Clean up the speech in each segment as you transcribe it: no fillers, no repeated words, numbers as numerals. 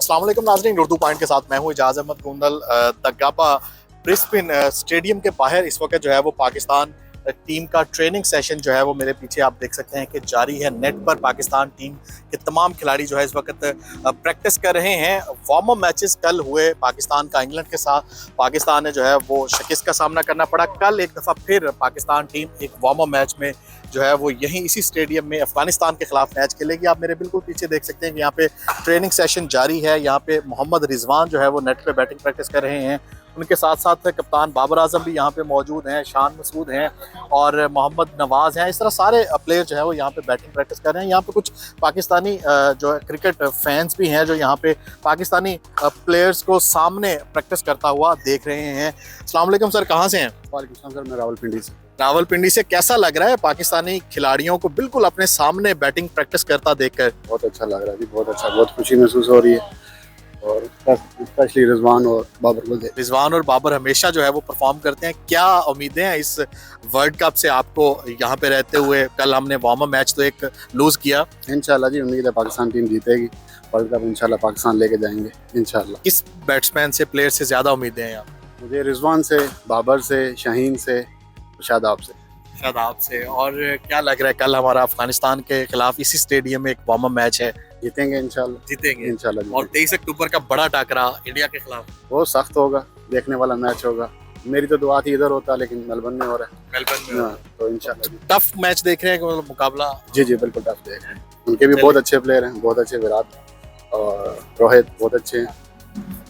अस्सलाम वालेकुम नाज़रीन, उर्दू पॉइंट के साथ मैं हूँ Ijaz Ahmed Gondal. The Gabba Brisbane stadium के बाहर इस वक्त जो है वो पाकिस्तान टीम का ट्रेनिंग सेशन जो है वो मेरे पीछे आप देख सकते हैं कि जारी है। नेट पर पाकिस्तान टीम के तमाम खिलाड़ी जो है इस वक्त प्रैक्टिस कर रहे हैं। वार्म अप मैचेस कल हुए पाकिस्तान का इंग्लैंड के साथ, पाकिस्तान ने जो है वो शिकस्त का सामना करना पड़ा। कल एक दफ़ा फिर पाकिस्तान टीम एक वार्म अप मैच में जो है वो यहीं इसी स्टेडियम में अफगानिस्तान के खिलाफ मैच खेलेगी। आप मेरे बिल्कुल पीछे देख सकते हैं कि यहाँ पे ट्रेनिंग सेशन जारी है। यहाँ पे मोहम्मद रिजवान जो है वो नेट पे बैटिंग प्रैक्टिस कर रहे हैं। उनके साथ साथ कप्तान बाबर आजम भी यहाँ पे मौजूद हैं, शान मसूद हैं और मोहम्मद नवाज़ हैं। इस तरह सारे प्लेयर जो है वो यहाँ पे बैटिंग प्रैक्टिस कर रहे हैं। यहाँ पे कुछ पाकिस्तानी जो है क्रिकेट फैंस भी हैं जो यहाँ पे पाकिस्तानी प्लेयर्स को सामने प्रैक्टिस करता हुआ देख रहे हैं। अस्सलाम वालेकुम सर, कहाँ से हैं? वालेकुम सर, मैं रावलपिंडी से। रावलपिंडी से। कैसा लग रहा है पाकिस्तानी खिलाड़ियों को बिल्कुल अपने सामने बैटिंग प्रैक्टिस करता देखकर? बहुत अच्छा लग रहा है जी, बहुत अच्छा, बहुत खुशी महसूस हो रही है। और स्पेशली रिजवान और बाबर को देख। रिजवान और बाबर हमेशा जो है वो परफॉर्म करते हैं। क्या उम्मीदें हैं इस वर्ल्ड कप से आपको यहाँ पे रहते हुए? कल हमने वार्म अप मैच तो एक लूज किया। इंशाल्लाह जी, उम्मीद है पाकिस्तान टीम जीतेगी वर्ल्ड कप, इंशाल्लाह पाकिस्तान लेके जाएंगे इंशाल्लाह। किस बैट्समैन से, प्लेयर से ज्यादा उम्मीदें हैं आप? मुझे रिजवान से, बाबर से, शाहीन से, शादाब से। शादाब से। और क्या लग रहा है कल हमारा अफगानिस्तान के खिलाफ इसी स्टेडियम में एक वार्म अप मैच है, जीतेंगे इंशाल्लाह, जीतेंगे इंशाल्लाह। और 23 अक्टूबर का बड़ा टाकरा इंडिया के खिलाफ बहुत सख्त होगा, देखने वाला मैच होगा। मेरी तो दुआ थी इधर होता, लेकिन मेलबर्न में हो रहा है। मेलबर्न में तो इंशाल्लाह टफ मैच देख रहे हैं, मतलब मुकाबला? जी जी बिल्कुल टफ देख रहे हैं। उनके भी बहुत अच्छे प्लेयर हैं, बहुत अच्छे, विराट और रोहित बहुत अच्छे हैं,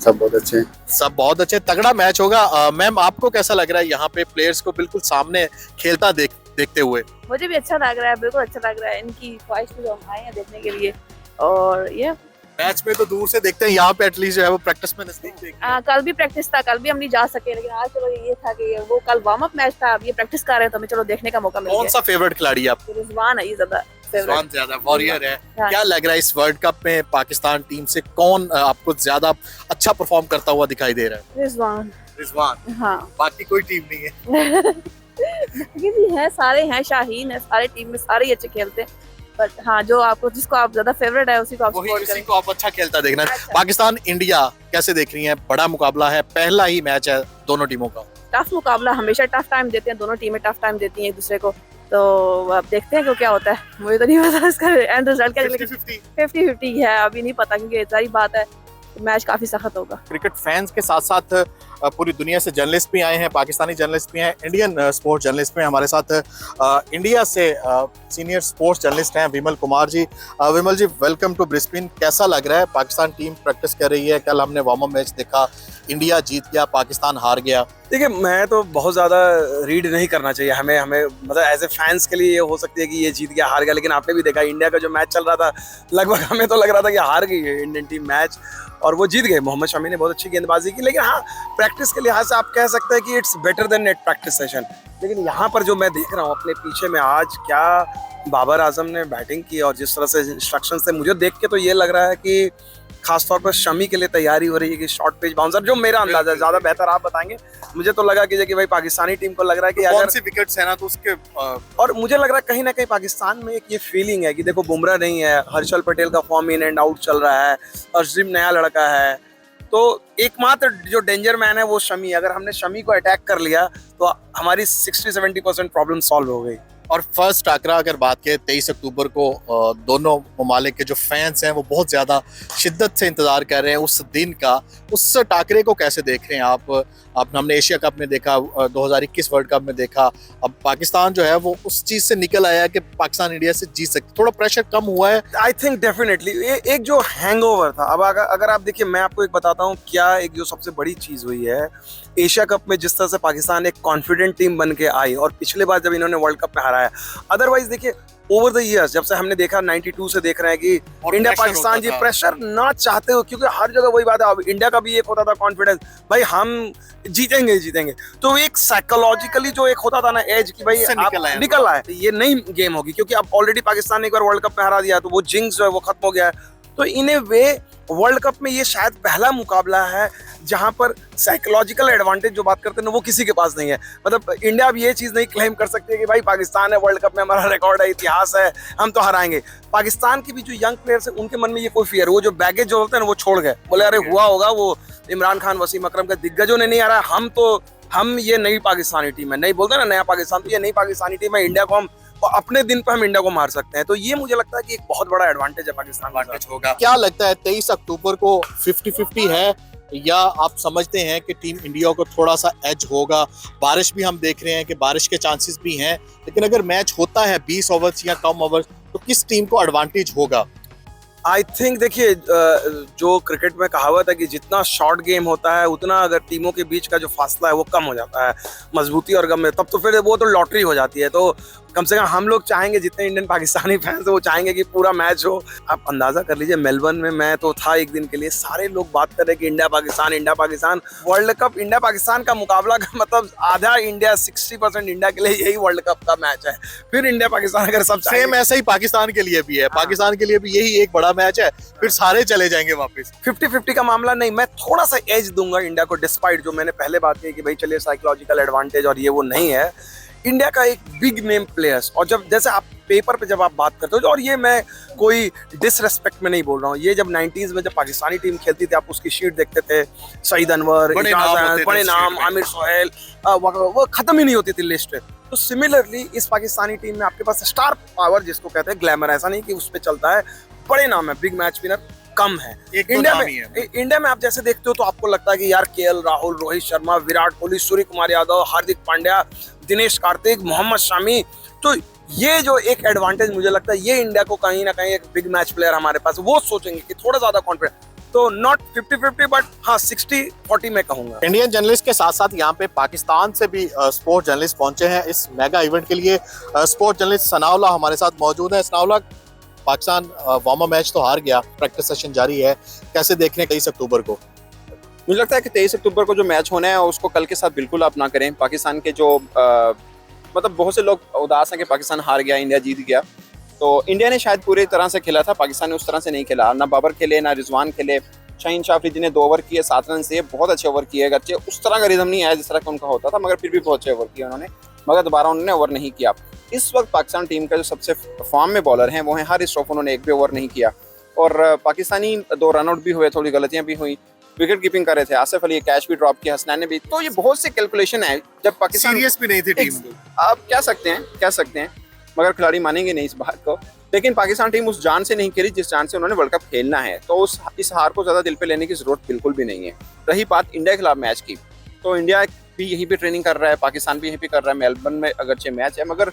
सब बहुत अच्छे हैं। सब बहुत अच्छे, तगड़ा मैच होगा। मैम, आपको कैसा लग रहा है यहाँ पे प्लेयर्स को बिल्कुल सामने खेलता देखते हुए? मुझे भी अच्छा लग रहा है, बिल्कुल अच्छा लग रहा है। इनकी ख्वाहिश में जो हम आए हैं देखने के लिए। और ये मैच में तो दूर से देखते हैं, यहाँ पे एटलीस्ट जो है वो प्रैक्टिस में नजदीक देखते हैं। कल भी प्रैक्टिस था, कल भी हम नहीं जा सके, लेकिन आज चलो ये था कि वो कल वार्म अप मैच था, अब ये प्रैक्टिस कर रहे हैं तो हमें चलो देखने का मौका मिल गया। कौन सा फेवरेट खिलाड़ी है आपका? रिजवान है ये ज्यादा रिजवान ज्यादा वॉरियर है। हाँ। क्या लग रहा है इस वर्ल्ड कप में पाकिस्तान टीम से कौन आपको ज्यादा अच्छा परफॉर्म करता हुआ दिखाई दे रहा है? रिजवान। रिजवान। हाँ। बाकी कोई टीम नहीं है? ये भी है, सारे हैं, शाहीन है, सारे टीम में सारे ही अच्छे खेलते हैं। बट हाँ, जो आपको जिसको आप ज्यादा फेवरेट है उसी को आप सपोर्ट उसी करें। को आप अच्छा खेलता देखना। अच्छा। पाकिस्तान इंडिया कैसे देख रही है? बड़ा मुकाबला है, पहला ही मैच है दोनों टीमों का। टफ मुकाबला, हमेशा टफ टाइम देते हैं, दोनों टीमें टफ टाइम देती हैं एक दूसरे को। तो अब देखते हैं कि क्या होता है। मुझे तो नहीं पता इसका एंड रिजल्ट क्या, 50-50 है, अभी नहीं पता, क्योंकि सारी बात है मैच काफी सख्त होगा। क्रिकेट फैंस के साथ साथ पूरी दुनिया से जर्नलिस्ट भी आए हैं, पाकिस्तानी जर्नलिस्ट भी हैं, इंडियन स्पोर्ट्स जर्नलिस्ट में हमारे साथ इंडिया से सीनियर स्पोर्ट्स जर्नलिस्ट हैं विमल कुमार जी। विमल जी, वेलकम टू ब्रिस्बेन। कैसा लग रहा है? पाकिस्तान टीम प्रैक्टिस कर रही है, कल हमने वार्म अप मैच देखा, इंडिया जीत गया, पाकिस्तान हार गया। देखिए, मैं तो बहुत ज़्यादा रीड नहीं करना चाहिए हमें मतलब एज ए फैंस के लिए ये हो सकती है कि ये जीत गया, हार गया, लेकिन आपने भी देखा इंडिया का जो मैच चल रहा था, लगभग हमें तो लग रहा था कि हार गई है इंडियन टीम मैच, और वो जीत गए। मोहम्मद शमी ने बहुत अच्छी गेंदबाजी की, लेकिन हाँ, प्रैक्टिस के लिहाज से आप कह सकते हैं कि it's better than net practice session. लेकिन यहाँ पर जो मैं देख रहा हूँ अपने पीछे में, आज क्या बाबर आजम ने बैटिंग की और जिस तरह से इंस्ट्रक्शन थे, मुझे देख के तो ये लग रहा है कि खासतौर पर शमी के लिए तैयारी हो रही है कि शॉर्ट पिच बाउंसर, जो मेरा अंदाजा है, ज्यादा बेहतर आप बताएंगे। मुझे तो लगा कि भाई पाकिस्तानी टीम को लग रहा है कि तो अगर कौन सी विकेट्स है ना तो उसके और मुझे लग रहा है कहीं ना कहीं पाकिस्तान में एक ये फीलिंग है कि देखो बुमराह नहीं है, हर्षल पटेल का फॉर्म इन एंड आउट चल रहा है, अर्शदीप नया लड़का है, तो एकमात्र जो डेंजर मैन है वो शमी। अगर हमने शमी को अटैक कर लिया तो हमारी 60-70% प्रॉब्लम सॉल्व हो गई। और फर्स्ट टाकरा अगर बात करें 23 अक्टूबर को, दोनों ममालिक के जो फैंस हैं वो बहुत ज़्यादा शिद्दत से इंतज़ार कर रहे हैं उस दिन का। उस टाकरे को कैसे देख रहे हैं आप? हमने एशिया कप में देखा, 2021 वर्ल्ड कप में देखा, अब पाकिस्तान जो है वो उस चीज़ से निकल आया कि पाकिस्तान इंडिया से जीत सकती, थोड़ा प्रेशर कम हुआ है। आई थिंक डेफिनेटली एक जो हैंगओवर था, अब अगर आप देखिए, मैं आपको एक बताता हूँ क्या एक जो सबसे बड़ी चीज़ हुई है एशिया कप में, जिस तरह से पाकिस्तान एक कॉन्फिडेंट टीम बन के आई, और पिछले बार जब इन्होंने वर्ल्ड कप में हारा है। अदरवाइज देखिए, ओवर द ईयर्स जब से हमने देखा 92 से देख रहे हैं कि इंडिया पाकिस्तान जी प्रेशर ना चाहते हो, क्योंकि हर जगह वही बात है। अब इंडिया का भी एक होता था कॉन्फिडेंस, भाई हम जीतेंगे, तो एक साइकोलॉजिकली जो एक होता था ना एज कि भाई आप निकल आए, ये नई गेम होगी, क्योंकि अब ऑलरेडी पाकिस्तान ने एक बार वर्ल्ड कप में हरा दिया, तो वो जिंक्स जो है वो खत्म हो गया है। तो इन ए वे वर्ल्ड कप में ये शायद पहला मुकाबला है जहां पर साइकोलॉजिकल एडवांटेज जो बात करते हैं ना वो किसी के पास नहीं है। मतलब इंडिया अब ये चीज़ नहीं क्लेम कर सकती है कि भाई पाकिस्तान है, वर्ल्ड कप में हमारा रिकॉर्ड है, इतिहास है, हम तो हराएंगे। पाकिस्तान की भी जो यंग प्लेयर्स है उनके मन में ये कोई फियर, वो जो बैगेज जो होता है ना वो छोड़ गए, बोले अरे हुआ होगा, वो इमरान खान, वसीम अकरम के दिग्गजों ने नहीं हराया, हम ये नई पाकिस्तानी टीम है, नहीं बोलते ना नया पाकिस्तान, तो ये नई पाकिस्तानी टीम है, इंडिया को हम अपने दिन पर हम इंडिया को मार सकते हैं। तो ये मुझे लगता है कि एक बहुत बड़ा एडवांटेज है पाकिस्तान एडवांटेज होगा। क्या लगता है 23 अक्टूबर को 50-50 है या आप समझते हैं कि टीम इंडिया को थोड़ा सा एज होगा? बारिश भी हम देख रहे हैं कि बारिश के चांसेस भी हैं, लेकिन अगर मैच होता है 20 ओवर्स या कम ओवर्स तो किस टीम को एडवांटेज होगा? आई थिंक देखिए, जो क्रिकेट में कहावत है कि जितना शॉर्ट गेम होता है उतना अगर टीमों के बीच का जो फासला है वो कम हो जाता है मजबूती और गम में, तब तो फिर वो तो लॉटरी हो जाती है। तो कम से कम हम लोग चाहेंगे, जितने इंडियन पाकिस्तानी फैंस हैं वो चाहेंगे कि पूरा मैच हो। आप अंदाजा कर लीजिए, मेलबर्न में मैं तो था एक दिन के लिए, सारे लोग बात कर रहे कि India Pakistan world cup, India Pakistan का मुकाबला का मतलब आधा इंडिया, 60% इंडिया के लिए यही वर्ल्ड कप का मैच है। फिर इंडिया पाकिस्तान अगर सब सेम ऐसा ही पाकिस्तान के लिए भी है, पाकिस्तान के लिए भी यही एक बड़ा मैच है, फिर सारे चले जाएंगे वापस। 50-50 का मामला नहीं, मैं थोड़ा सा एज दूंगा इंडिया को, डिस्पाइट जो मैंने पहले बात की कि भाई चलिए साइकोलॉजिकल एडवांटेज और ये वो नहीं है। इंडिया का एक बिग नेम प्लेयर्स, और जब जैसे आप पेपर पे जब आप बात करते हो, और ये मैं कोई डिसरेस्पेक्ट में नहीं बोल रहा हूँ, ये जब 90s में जब पाकिस्तानी टीम खेलती थी आप उसकी शीट देखते थे, सईद अनवर, बड़े नाम, आमिर सोहेल, वो खत्म ही नहीं होती थी लिस्ट। तो सिमिलरली इस पाकिस्तानी टीम में आपके पास स्टार पावर जिसको कहते हैं, ग्लैमर, ऐसा नहीं कि उस पर चलता है, बड़े नाम है, बिग मैच विनर कम है। इंडिया में आप जैसे देखते हो तो आपको लगता है कि यार केएल राहुल, रोहित शर्मा, विराट कोहली, सूर्य कुमार यादव, हार्दिक पांड्या, दिनेश कार्तिक, मोहम्मद शमी, तो ये जो एक एडवांटेज मुझे लगता है ये इंडिया को कहीं ना कहीं, एक बिग मैच प्लेयर हमारे पास, वो सोचेंगे कि थोड़ा ज्यादा कॉन्फिडेंट, तो नॉट 50-50 बट हाँ 60-40 में कहूंगा। इंडियन जर्नलिस्ट के साथ साथ यहाँ पे पाकिस्तान से भी स्पोर्ट जर्नलिस्ट पहुंचे हैं इस मेगा इवेंट के लिए। स्पोर्ट जर्नलिस्ट सनाउल्लाह हमारे साथ मौजूद है। Sanaullah, Pakistan warm up match तो हार गया, प्रैक्टिस सेशन जारी है, कैसे देख रहे हैं 23 अक्टूबर को? मुझे लगता है कि 23 अक्टूबर को जो मैच होना है उसको कल के साथ बिल्कुल आप ना करें। पाकिस्तान के जो मतलब बहुत से लोग उदास हैं कि पाकिस्तान हार गया, इंडिया जीत गया, तो इंडिया ने शायद पूरी तरह से खेला था, पाकिस्तान ने उस तरह से नहीं खेला। ना बाबर खेले, ना रिजवान खेले, शाहीन शाह अफरीदी ने 2 ओवर किए, 7 रन से, बहुत अच्छे ओवर किए, अच्छे उस तरह का रिदम नहीं आया जिस तरह का उनका होता था, मगर फिर भी बहुत अच्छे ओवर किए उन्होंने, मगर दोबारा उन्होंने ओवर नहीं किया। इस वक्त पाकिस्तान टीम का जो सबसे फॉर्म में बॉलर हैं वो हैं हारिस रऊफ, उन्होंने एक भी ओवर नहीं किया, और पाकिस्तानी 2 रन आउट भी हुए, थोड़ी गलतियां भी हुई, विकेट कीपिंग कर रहे थे, आसिफ अली कैच भी ड्रॉप किया, हसनैन ने भी, तो ये बहुत से कैलकुलेशन है। जब पाकिस्तान सीरियस भी नहीं थी टीम, आप कह सकते हैं, मगर खिलाड़ी मानेंगे नहीं इस बात को, लेकिन पाकिस्तान टीम उस जान से नहीं खेली जिस जान से उन्होंने वर्ल्ड कप खेलना है, तो इस हार को ज़्यादा दिल पे लेने की ज़रूरत बिल्कुल भी नहीं है। रही बात इंडिया के खिलाफ मैच की, तो इंडिया भी यहीं पे ट्रेनिंग कर रहा है, पाकिस्तान भी यहीं पे कर रहा है, मेलबर्न में अगरचे मैच है, मगर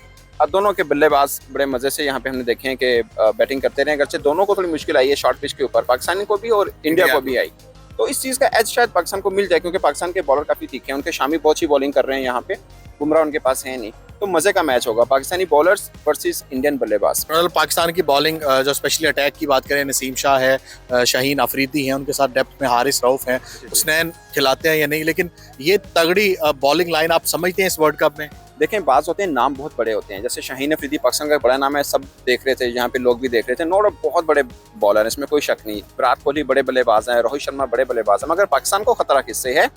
दोनों के बल्लेबाज बड़े मज़े से यहाँ पे हमने देखे हैं कि बैटिंग करते रहे, अगरचे दोनों को थोड़ी मुश्किल आई है शॉर्ट पिच के ऊपर, पाकिस्तानी को भी और इंडिया को भी आई, तो इस चीज़ का एज शायद पाकिस्तान को मिल जाए, क्योंकि पाकिस्तान के बॉलर काफ़ी तीखे हैं, उनके शामी बहुत अच्छी बॉलिंग कर रहे हैं यहाँ पे, बुमराह उनके पास है नहीं, तो मजे का मैच होगा, पाकिस्तानी बॉलर्स वर्सेस इंडियन बल्लेबाज। पाकिस्तान की बॉलिंग जो स्पेशली अटैक की बात करें, नसीम शाह है, शाहीन अफरीदी हैं, उनके साथ डेप्थ में हारिस रऊफ हैं, हुसनैन खिलाते हैं या नहीं, लेकिन ये तगड़ी बॉलिंग लाइन आप समझते हैं इस वर्ल्ड कप में? देखें, बात होते हैं नाम बहुत बड़े होते हैं, जैसे शाहीन अफरीदी पाकिस्तान का बड़ा नाम है, सब देख रहे थे, यहाँ पे लोग भी देख रहे थे, नोट बहुत बड़े बॉलर हैं, इसमें कोई शक नहीं। विराट कोहली बड़े बल्लेबाज हैं, रोहित शर्मा बड़े बल्लेबाज हैं, मगर पाकिस्तान को खतरा किससे है?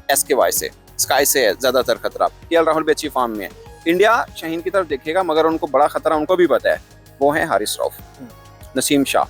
SKY से, स्काई से है ज़्यादातर खतरा। केएल राहुल भी अच्छी फॉर्म में है, इंडिया शाहीन की तरफ देखेगा, मगर उनको बड़ा खतरा उनको भी पता है, वो है हारिस रऊफ, नसीम शाह,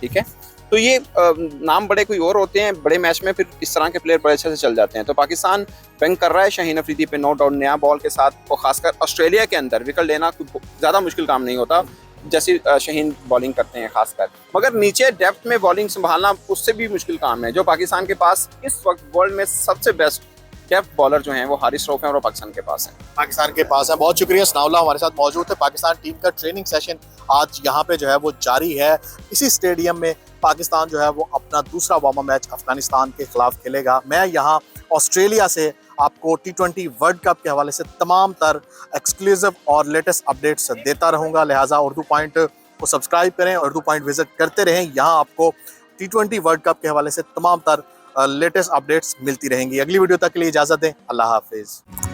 ठीक है। तो ये नाम बड़े कोई और होते हैं, बड़े मैच में फिर इस तरह के प्लेयर बड़े अच्छे से चल जाते हैं। तो पाकिस्तान बैंक कर रहा है शाहीन अफरीदी पे, नो डाउट, नया बॉल के साथ, और खासकर ऑस्ट्रेलिया के अंदर विकेट लेना कोई ज़्यादा मुश्किल काम नहीं होता, जैसे शाहीन बॉलिंग करते हैं खासकर, मगर नीचे डेप्थ में बॉलिंग संभालना उससे भी मुश्किल काम है। जो पाकिस्तान के पास इस वक्त वर्ल्ड में सबसे बेस्ट डेप्थ बॉलर जो हैं वो हारिस रऊफ हैं, और वो पाकिस्तान के पास हैं। पाकिस्तान के पास है। बहुत शुक्रिया, सनाउल्लाह हमारे साथ मौजूद है। पाकिस्तान टीम का ट्रेनिंग सेशन आज यहाँ पे जो है वो जारी है। इसी स्टेडियम में पाकिस्तान जो है वो अपना दूसरा वार्म अप मैच अफगानिस्तान के खिलाफ खेलेगा। मैं यहाँ ऑस्ट्रेलिया से आपको T20 वर्ल्ड कप के हवाले से तमाम तर एक्सक्लूसिव और लेटेस्ट अपडेट्स देता रहूँगा, लिहाजा उर्दू पॉइंट को सब्सक्राइब करें, उर्दू पॉइंट विजिट करते रहें। यहाँ आपको T20 वर्ल्ड कप के हवाले से तमाम तर लेटेस्ट अपडेट्स मिलती रहेंगी। अगली वीडियो तक के लिए इजाज़त दें। अल्लाह हाफिज़।